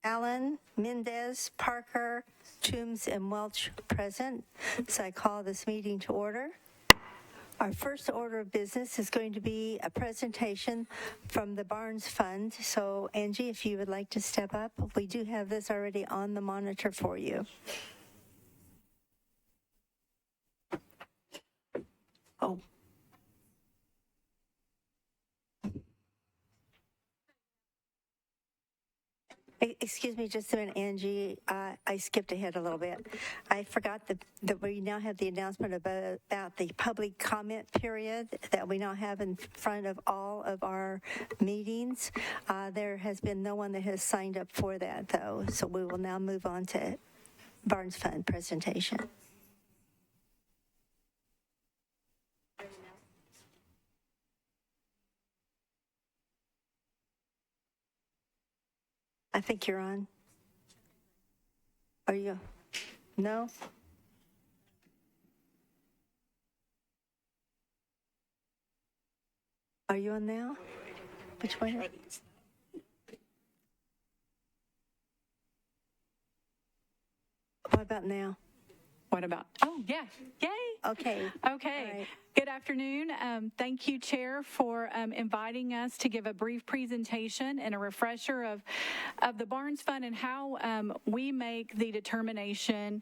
Allen, Mendez, Parker, Toombs, and Welch present. So I call this meeting to order. Our first order of business is going to be a presentation from the Barnes Fund. So Angie, if you would like to step up, we do have this already on the monitor for you. Oh. Excuse me just a minute, Angie. I skipped ahead a little bit. I forgot that we now have the announcement about the public comment period that we now have in front of all of our meetings. There has been no one that has signed up for that, though, so we will now move on to Barnes Fund presentation. I think you're on. Are you? No? Are you on now? Which one? What about now? What about? Oh, yeah. Yay. Okay. Okay. Right. Good afternoon. Thank you, Chair, for inviting us to give a brief presentation and a refresher of the Barnes Fund and how we make the determination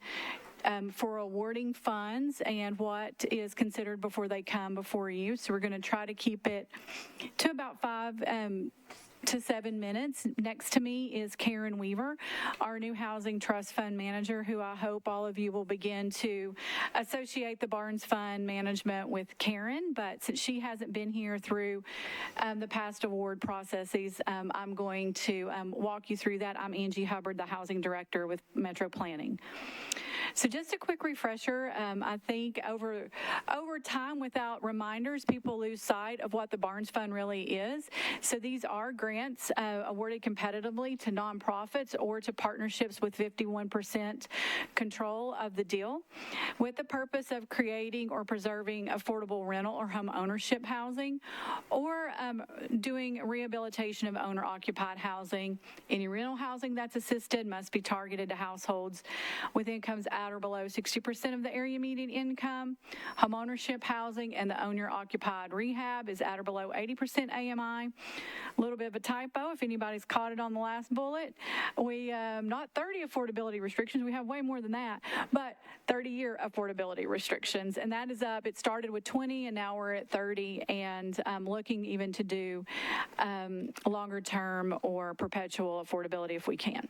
for awarding funds and what is considered before they come before you. So we're going to try to keep it to about 5 to 7 minutes. Next to me is Karen Weaver, our new Housing Trust Fund Manager, who I hope all of you will begin to associate the Barnes Fund management with Karen. But since she hasn't been here through the past award processes, I'm going to walk you through that. I'm Angie Hubbard, the Housing Director with Metro Planning. So just a quick refresher, I think over time, without reminders, people lose sight of what the Barnes Fund really is. So these are grants awarded competitively to nonprofits or to partnerships with 51% control of the deal, with the purpose of creating or preserving affordable rental or home ownership housing, or doing rehabilitation of owner-occupied housing. Any rental housing that's assisted must be targeted to households with incomes at or below 60% of the area median income. Home ownership housing and the owner-occupied rehab is at or below 80% AMI. A little bit of a typo, if anybody's caught it on the last bullet. We, not 30 affordability restrictions, we have way more than that, but 30-year affordability restrictions, and that is up. It started with 20, and now we're at 30, and looking even to do longer term or perpetual affordability if we can.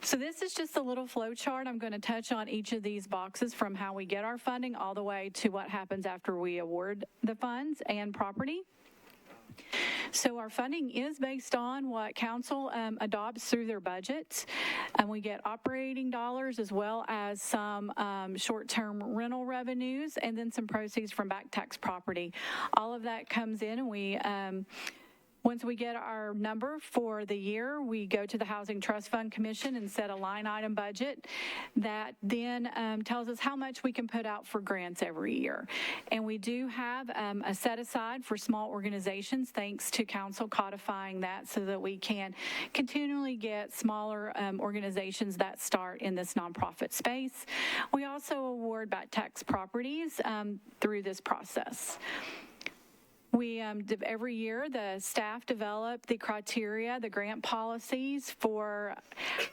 So this is just a little flow chart. I'm going to touch on each of these boxes from how we get our funding all the way to what happens after we award the funds and property. So our funding is based on what council adopts through their budgets, and we get operating dollars as well as some short-term rental revenues and then some proceeds from back tax property. All of that comes in, and we once we get our number for the year, we go to the Housing Trust Fund Commission and set a line item budget that then tells us how much we can put out for grants every year. And we do have a set aside for small organizations, thanks to council codifying that so that we can continually get smaller organizations that start in this nonprofit space. We also award back tax properties through this process. We, every year, the staff develop the criteria, the grant policies for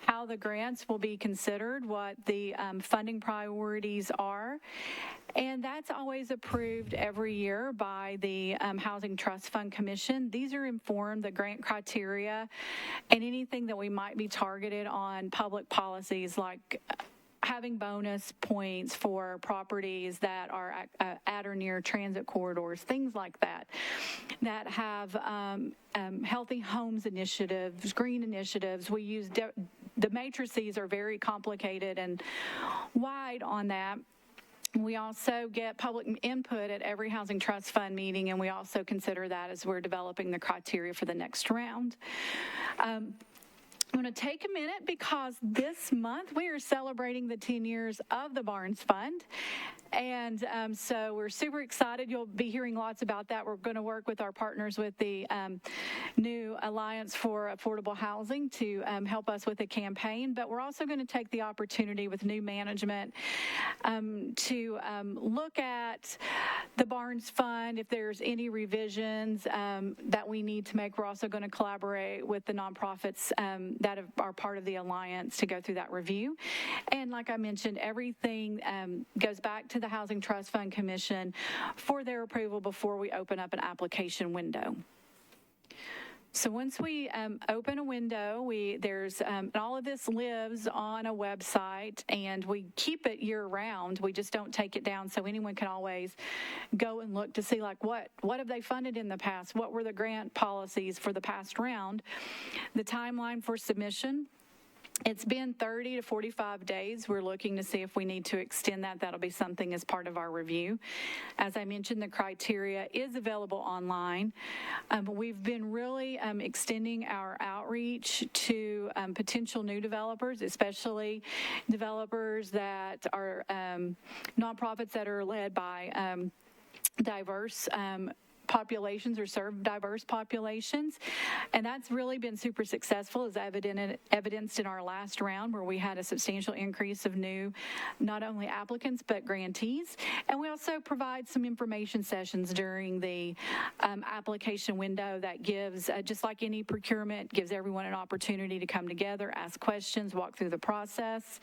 how the grants will be considered, what the funding priorities are, and that's always approved every year by the Housing Trust Fund Commission. These are informed, the grant criteria, and anything that we might be targeted on public policies like having bonus points for properties that are at or near transit corridors, things like that, that have healthy homes initiatives, green initiatives. We use, the matrices are very complicated and wide on that. We also get public input at every Housing Trust Fund meeting, and we also consider that as we're developing the criteria for the next round. I'm going to take a minute because this month we are celebrating the 10 years of the Barnes Fund, And so we're super excited. You'll be hearing lots about that. We're going to work with our partners with the new Alliance for Affordable Housing to help us with the campaign. But we're also going to take the opportunity with new management to look at the Barnes Fund, if there's any revisions that we need to make. We're also going to collaborate with the nonprofits that are part of the Alliance to go through that review. And like I mentioned, everything goes back to the Housing Trust Fund Commission for their approval before we open up an application window. So once we open a window, there's all of this lives on a website, and we keep it year-round. We just don't take it down, so anyone can always go and look to see, like, what have they funded in the past? What were the grant policies for the past round? The timeline for submission. It's been 30 to 45 days. We're looking to see if we need to extend that. That'll be something as part of our review. As I mentioned, the criteria is available online. We've been really extending our outreach to potential new developers, especially developers that are nonprofits that are led by diverse populations or serve diverse populations. And that's really been super successful, as evidenced in our last round, where we had a substantial increase of new, not only applicants, but grantees. And we also provide some information sessions during the application window that gives, just like any procurement, gives everyone an opportunity to come together, ask questions, walk through the process,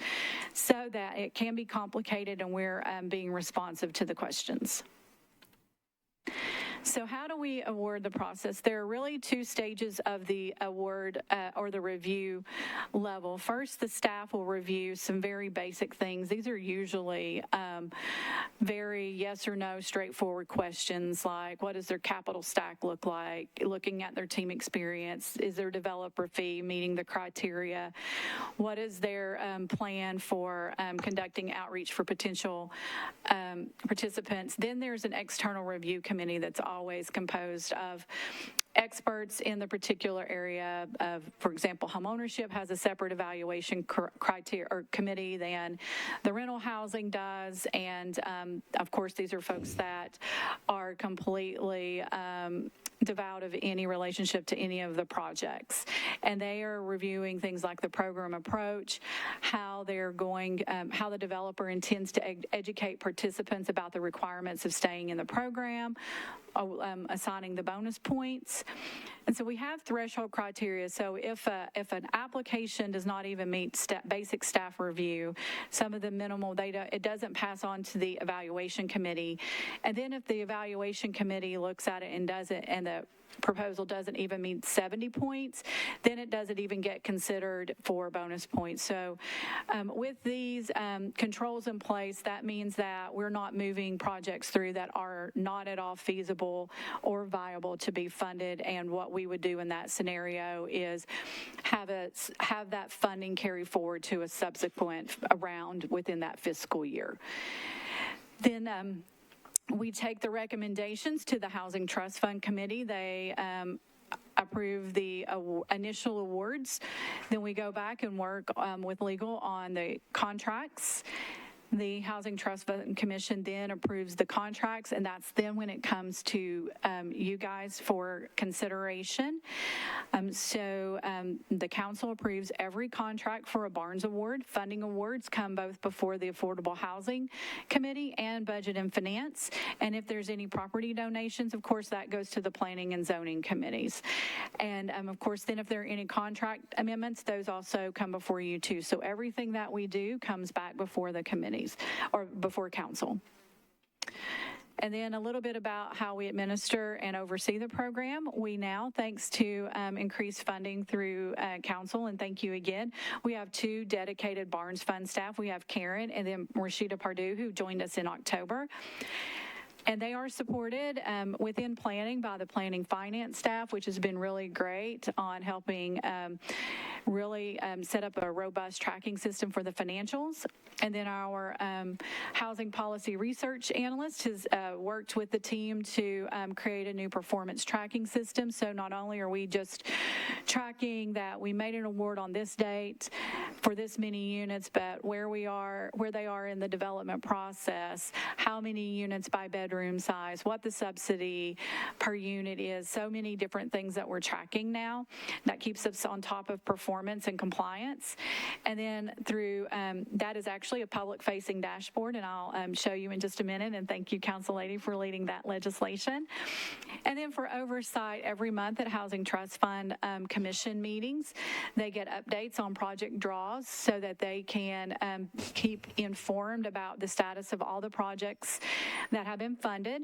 so that it can be complicated and we're being responsive to the questions. So how do we award the process? There are really two stages of the award or the review level. First, the staff will review some very basic things. These are usually very yes or no, straightforward questions, like what does their capital stack look like, looking at their team experience, is their developer fee meeting the criteria, what is their plan for conducting outreach for potential participants. Then there's an external review committee that's always composed of experts in the particular area of, for example, homeownership has a separate evaluation criteria or committee than the rental housing does. And of course, these are folks that are completely devout of any relationship to any of the projects. And they are reviewing things like the program approach, how they're going, how the developer intends to educate participants about the requirements of staying in the program, assigning the bonus points. And so we have threshold criteria. So if an application does not even meet basic staff review, some of the minimal data, it doesn't pass on to the evaluation committee. And then if the evaluation committee looks at it and doesn't, and the proposal doesn't even meet 70 points, then it doesn't even get considered for bonus points. So with these controls in place, that means that we're not moving projects through that are not at all feasible or viable to be funded. And what we would do in that scenario is have that funding carry forward to a subsequent round within that fiscal year. Then we take the recommendations to the Housing Trust Fund Committee. They approve the initial awards. Then we go back and work with legal on the contracts. The Housing Trust Fund Commission then approves the contracts, and that's then when it comes to you guys for consideration. So the council approves every contract for a Barnes Award. Funding awards come both before the Affordable Housing Committee and Budget and Finance. And if there's any property donations, of course, that goes to the Planning and Zoning Committees. And of course, then if there are any contract amendments, those also come before you too. So everything that we do comes back before the committees or before council. And then a little bit about how we administer and oversee the program. We now, thanks to increased funding through council, and thank you again, we have 2 dedicated Barnes Fund staff. We have Karen and then Rashida Pardue, who joined us in October. And they are supported within planning by the planning finance staff, which has been really great on helping really set up a robust tracking system for the financials. And then our housing policy research analyst has worked with the team to create a new performance tracking system. So not only are we just tracking that we made an award on this date, for this many units, but where they are in the development process, how many units by bedroom size, what the subsidy per unit is, so many different things that we're tracking now. That keeps us on top of performance and compliance. And then through, that is actually a public-facing dashboard, and I'll show you in just a minute, and thank you, Council Lady, for leading that legislation. And then for oversight, every month at Housing Trust Fund Commission meetings, they get updates on project draws so that they can keep informed about the status of all the projects that have been funded.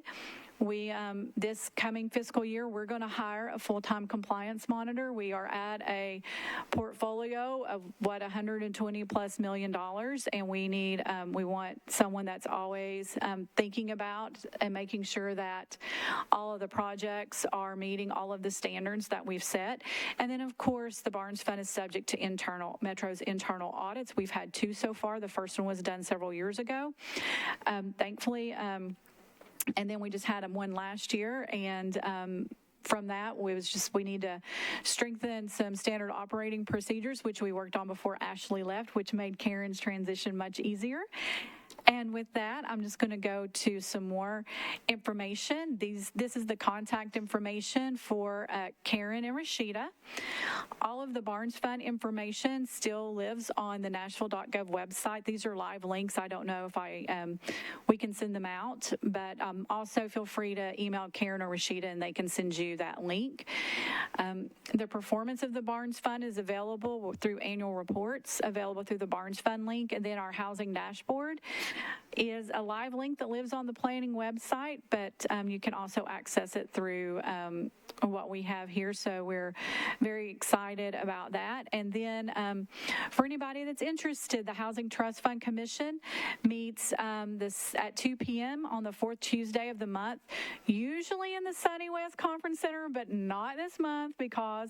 We, this coming fiscal year, we're going to hire a full-time compliance monitor. We are at a portfolio of $120+ million, and we need, we want someone that's always thinking about and making sure that all of the projects are meeting all of the standards that we've set. And then, of course, the Barnes Fund is subject to Metro's internal audits. We've had 2 so far. The first one was done several years ago. Thankfully, and then we just had one last year, and from that, we need to strengthen some standard operating procedures, which we worked on before Ashley left, which made Karen's transition much easier. And with that, I'm just going to go to some more information. This is the contact information for Karen and Rashida. All of the Barnes Fund information still lives on the Nashville.gov website. These are live links. I don't know if we can send them out, but also feel free to email Karen or Rashida, and they can send you that link. The performance of the Barnes Fund is available through annual reports, available through the Barnes Fund link, and then our housing dashboard is a live link that lives on the planning website, but you can also access it through what we have here. So we're very excited about that. And then for anybody that's interested, the Housing Trust Fund Commission meets this at 2 p.m. on the 4th Tuesday of the month, usually in the Sunny West Conference Center, but not this month because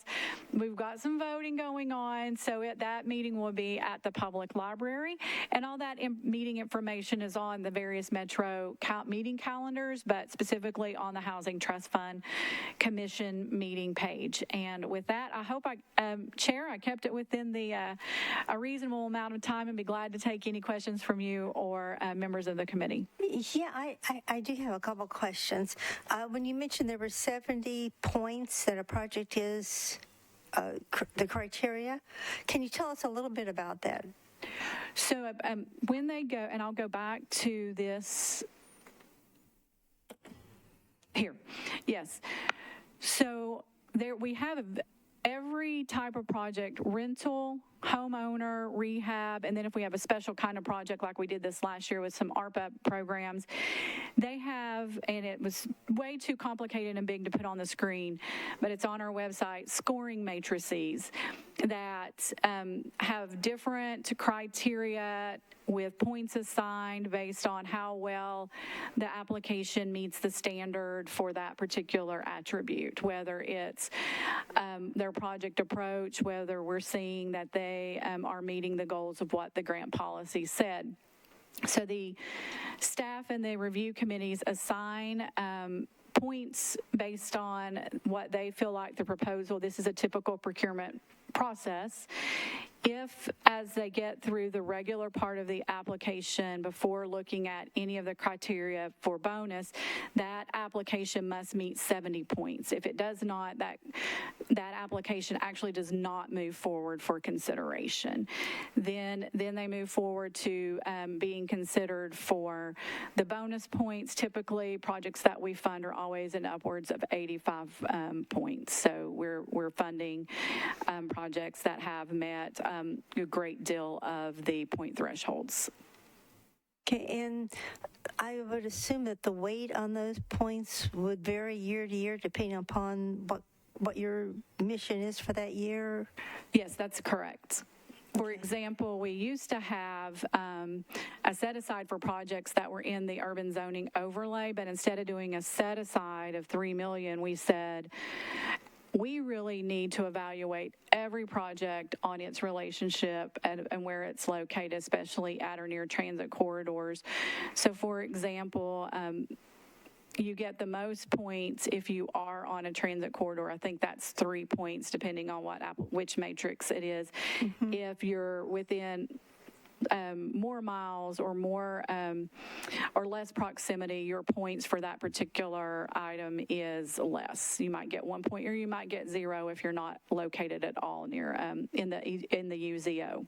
we've got some voting going on. So that meeting will be at the public library, and all that meeting information is on the various Metro meeting calendars, but specifically on the Housing Trust Fund Commission meeting page. And with that, I hope Chair, I kept it within a reasonable amount of time, and be glad to take any questions from you or members of the committee. Yeah, I do have a couple questions. When you mentioned there were 70 points that a project is, the criteria, can you tell us a little bit about that? So when they go, and I'll go back to this here. Yes. So there we have every type of project: rental, homeowner, rehab, and then if we have a special kind of project like we did this last year with some ARPA programs, they have, and it was way too complicated and big to put on the screen, but it's on our website, scoring matrices that have different criteria with points assigned based on how well the application meets the standard for that particular attribute, whether it's their project approach, whether we're seeing that they are meeting the goals of what the grant policy said. So the staff and the review committees assign points based on what they feel like the proposal. This is a typical procurement process. If, as they get through the regular part of the application before looking at any of the criteria for bonus, that application must meet 70 points. If it does not, that application actually does not move forward for consideration. Then they move forward to being considered for the bonus points. Typically, projects that we fund are always in upwards of 85 points. So we're funding projects that have met a great deal of the point thresholds. Okay, and I would assume that the weight on those points would vary year to year depending upon what your mission is for that year? Yes, that's correct. For example, we used to have a set-aside for projects that were in the urban zoning overlay, but instead of doing a set-aside of $3 million, we said, we really need to evaluate every project on its relationship and where it's located, especially at or near transit corridors. So, for example, you get the most points if you are on on a transit corridor, I think that's 3 points depending on which matrix it is. If you're within more miles or more or less proximity, your points for that particular item is less. You might get 1 point, or you might get 0 if you're not located at all near in the UZO.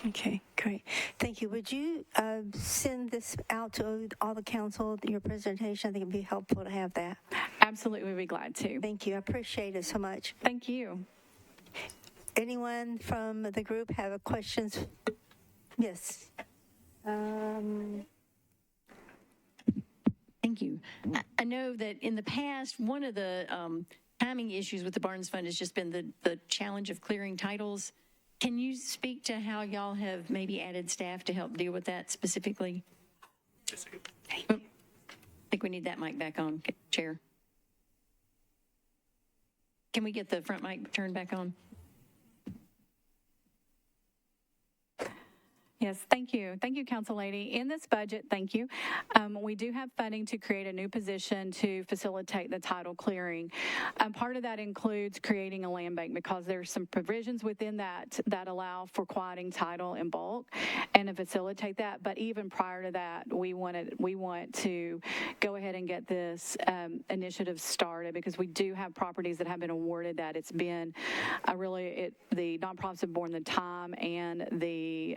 Okay, great. Thank you. Would you send this out to all the council, your presentation? I think it'd be helpful to have that. Absolutely, we'd be glad to. Thank you. I appreciate it so much. Thank you. Anyone from the group have questions? Yes. Thank you. I know that in the past, one of the timing issues with the Barnes Fund has just been the challenge of clearing titles. Can you speak to how y'all have maybe added staff to help deal with that specifically? I think we need that mic back on, Chair. Can we get the front mic turned back on? Yes, thank you. Thank you, Council Lady. In this budget, thank you, we do have funding to create a new position to facilitate the title clearing. Part of that includes creating a land bank, because there's some provisions within that allow for quieting title in bulk and to facilitate that. But even prior to that, we want to go ahead and get this initiative started, because we do have properties that have been awarded that it's been the nonprofits have borne the time and the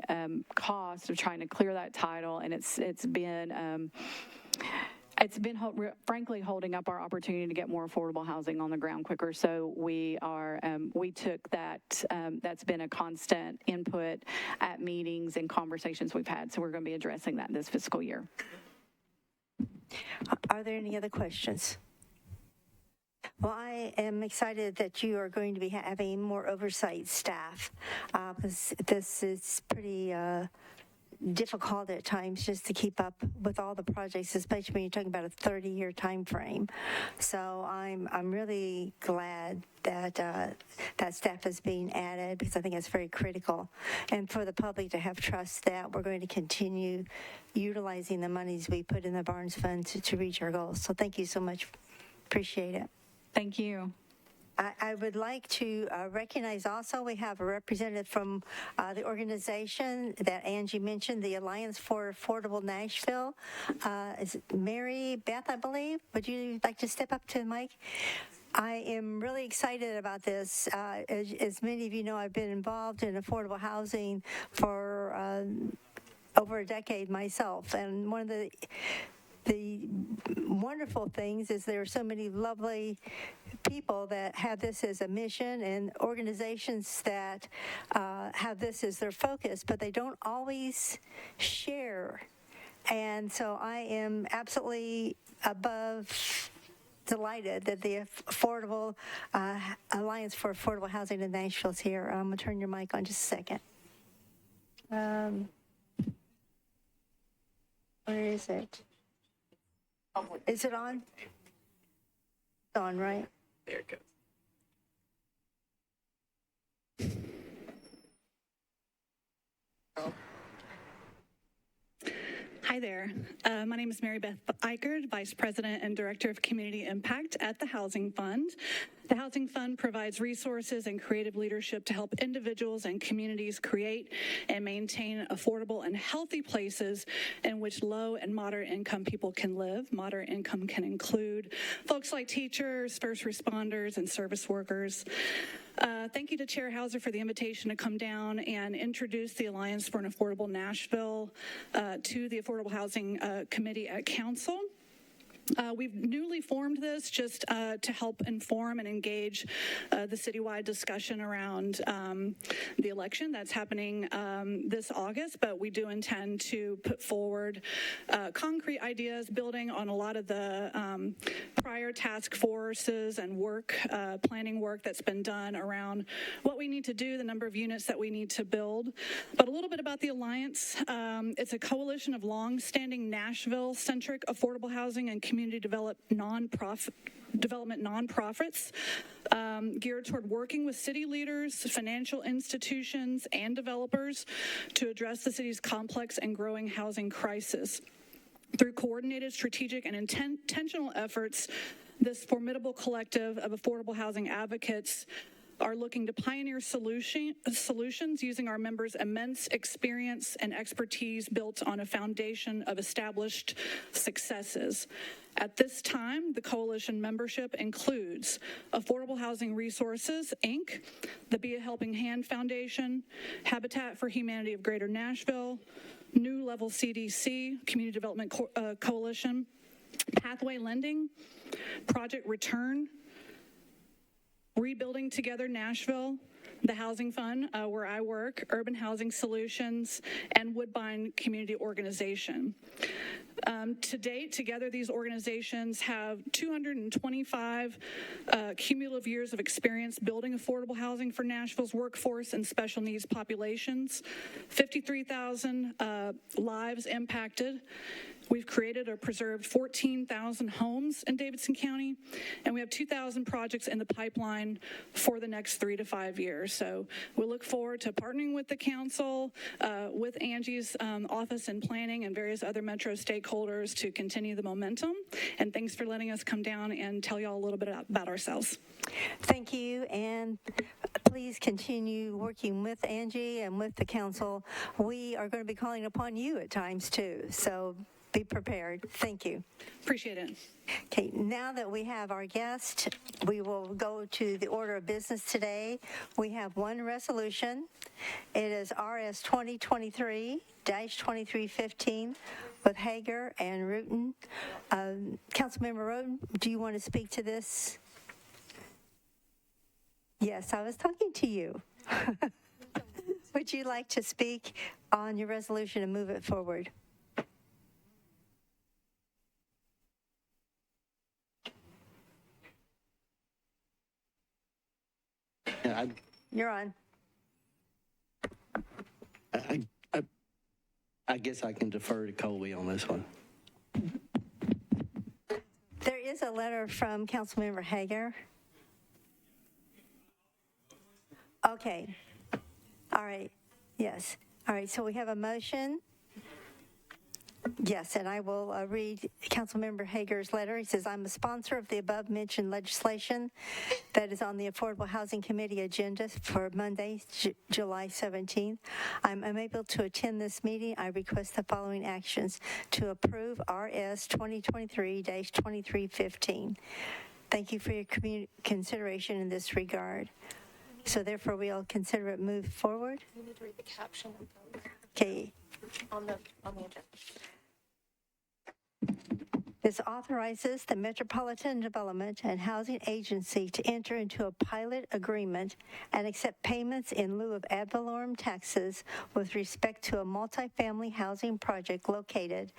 cost of trying to clear that title, and it's been frankly holding up our opportunity to get more affordable housing on the ground quicker. So we took that. That's been a constant input at meetings and conversations we've had. So we're going to be addressing that this fiscal year. Are there any other questions? Well, I am excited that you are going to be having more oversight staff, because this is pretty difficult at times just to keep up with all the projects, especially when you're talking about a 30-year time frame. So I'm really glad that that staff is being added, because I think it's very critical, and for the public to have trust that we're going to continue utilizing the monies we put in the Barnes Fund to reach our goals. So thank you so much. Appreciate it. Thank you. I would like to recognize also, we have a representative from the organization that Angie mentioned, the Alliance for Affordable Nashville. Is it Mary Beth, I believe? Would you like to step up to the mic? I am really excited about this. As many of you know, I've been involved in affordable housing for over a decade myself, and one of the wonderful things is there are so many lovely people that have this as a mission, and organizations that have this as their focus, but they don't always share. And so I am absolutely delighted that the Affordable Alliance for Affordable Housing in Nashville is here. I'm going to turn your mic on just a second. Where is it? Is it on? It's on, right? There it goes. Hi there. My name is Mary Beth Eichert, Vice President and Director of Community Impact at the Housing Fund. The Housing Fund provides resources and creative leadership to help individuals and communities create and maintain affordable and healthy places in which low and moderate income people can live. Moderate income can include folks like teachers, first responders, and service workers. Thank you to Chair Hauser for the invitation to come down and introduce the Alliance for an Affordable Nashville to the Affordable Housing Committee at Council. We've newly formed this just to help inform and engage the citywide discussion around the election that's happening this August, but we do intend to put forward concrete ideas building on a lot of the prior task forces and planning work that's been done around what we need to do, the number of units that we need to build. But a little bit about the Alliance. It's a coalition of long-standing Nashville-centric affordable housing and community development nonprofits geared toward working with city leaders, financial institutions, and developers to address the city's complex and growing housing crisis. Through coordinated, strategic, and intentional efforts, This formidable collective of affordable housing advocates are looking to pioneer solutions using our members' immense experience and expertise built on a foundation of established successes. At this time, the coalition membership includes Affordable Housing Resources, Inc., the Be a Helping Hand Foundation, Habitat for Humanity of Greater Nashville, New Level CDC, Community Development Coalition, Pathway Lending, Project Return, Rebuilding Together Nashville, the Housing Fund, where I work, Urban Housing Solutions, and Woodbine Community Organization. To date, together, these organizations have 225 cumulative years of experience building affordable housing for Nashville's workforce and special needs populations, 53,000 lives impacted. We've created or preserved 14,000 homes in Davidson County, and we have 2,000 projects in the pipeline for the next 3 to 5 years. So we look forward to partnering with the council, with Angie's office in planning and various other Metro stakeholders to continue the momentum. And thanks for letting us come down and tell y'all a little bit about ourselves. Thank you, and please continue working with Angie and with the council. We are going to be calling upon you at times too, so be prepared. Thank you. Appreciate it. Okay, now that we have our guest, we will go to the order of business today. We have one resolution. It is RS 2023-2315 with Hager and Rutan. Councilmember Roden, do you want to speak to this? Yes, I was talking to you. Would you like to speak on your resolution and move it forward? Yeah, You're on. I guess I can defer to Colby on this one. There is a letter from Councilmember Hager. Okay. All right. Yes. All right. So we have a motion. Yes, and I will read Councilmember Hager's letter. He says, I'm a sponsor of the above-mentioned legislation that is on the Affordable Housing Committee agenda for Monday, July 17th. I'm unable to attend this meeting. I request the following actions to approve RS 2023-2315. Thank you for your consideration in this regard. So therefore, we'll consider it moved forward. You need to read the caption and vote Okay. on the agenda. This authorizes the Metropolitan Development and Housing Agency to enter into a pilot agreement and accept payments in lieu of ad valorem taxes with respect to a multifamily housing project located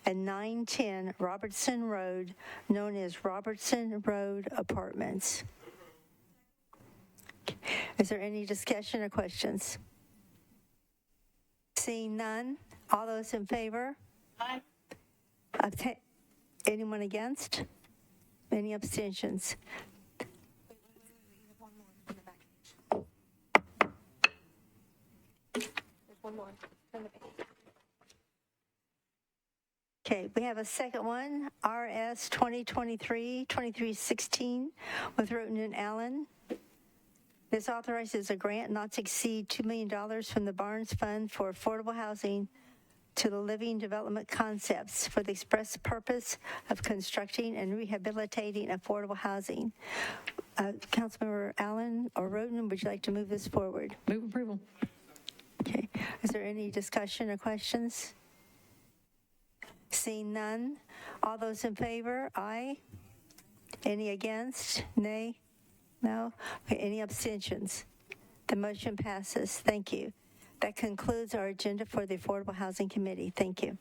at 910 Robertson Road, known as Robertson Road Apartments. Is there any discussion or questions? Seeing none, all those in favor? Aye. Anyone against? Any abstentions? There's one more. Turn the page. Okay, we have a second one, RS 2023-2316 with Roten and Allen. This authorizes a grant not to exceed $2 million from the Barnes Fund for Affordable Housing to the Living Development Concepts for the express purpose of constructing and rehabilitating affordable housing. Councilmember Allen or Roten, would you like to move this forward? Move approval. Okay. Is there any discussion or questions? Seeing none, all those in favor, aye. Any against? Nay? No? Okay, any abstentions? The motion passes. Thank you. That concludes our agenda for the Affordable Housing Committee. Thank you.